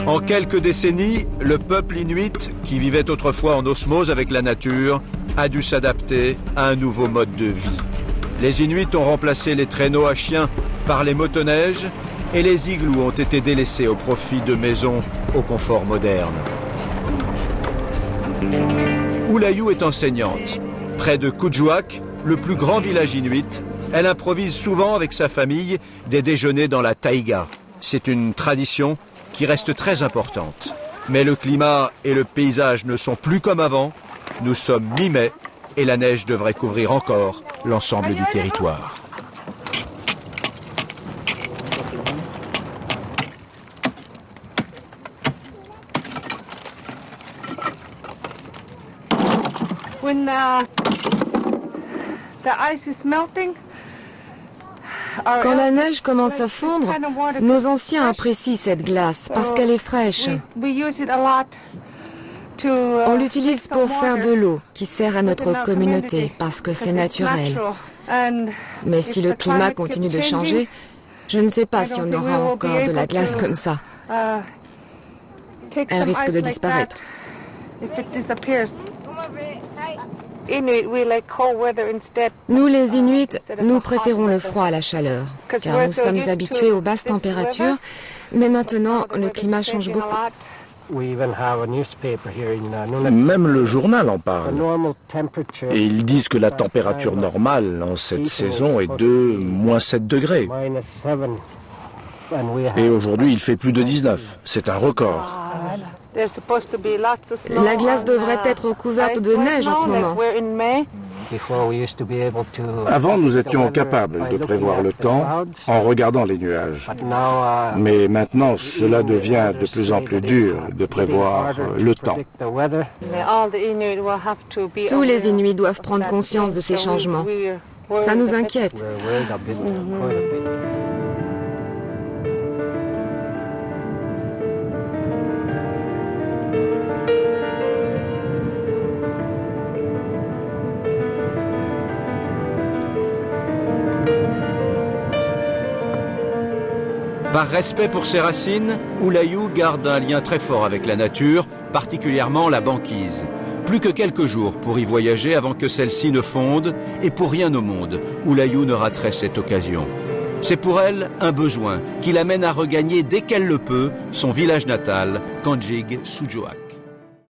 En quelques décennies, le peuple inuit, qui vivait autrefois en osmose avec la nature, a dû s'adapter à un nouveau mode de vie. Les Inuits ont remplacé les traîneaux à chiens par les motoneiges et les igloos ont été délaissés au profit de maisons au confort moderne. Ulayu est enseignante. Près de Kuujjuaq, le plus grand village inuit, elle improvise souvent avec sa famille des déjeuners dans la taïga. C'est une tradition qui reste très importante. Mais le climat et le paysage ne sont plus comme avant. Nous sommes mi-mai et la neige devrait couvrir encore l'ensemble du territoire. When the ice is melting, quand la neige commence à fondre, nos anciens apprécient cette glace parce qu'elle est fraîche. On l'utilise pour faire de l'eau qui sert à notre communauté parce que c'est naturel. Mais si le climat continue de changer, je ne sais pas si on aura encore de la glace comme ça. Elle risque de disparaître. Nous, les Inuits, nous préférons le froid à la chaleur, car nous sommes habitués aux basses températures, mais maintenant, le climat change beaucoup. Même le journal en parle. Et ils disent que la température normale en cette saison est de -7 degrés. Et aujourd'hui, il fait plus de 19. C'est un record. La glace devrait être couverte de neige en ce moment. Avant, nous étions capables de prévoir le temps en regardant les nuages. Mais maintenant, cela devient de plus en plus dur de prévoir le temps. Tous les Inuits doivent prendre conscience de ces changements. Ça nous inquiète. Par respect pour ses racines, Ulayu garde un lien très fort avec la nature, particulièrement la banquise. Plus que quelques jours pour y voyager avant que celle-ci ne fonde, et pour rien au monde, Ulayu ne raterait cette occasion. C'est pour elle un besoin qui l'amène à regagner dès qu'elle le peut son village natal, Kanjig Sujoak.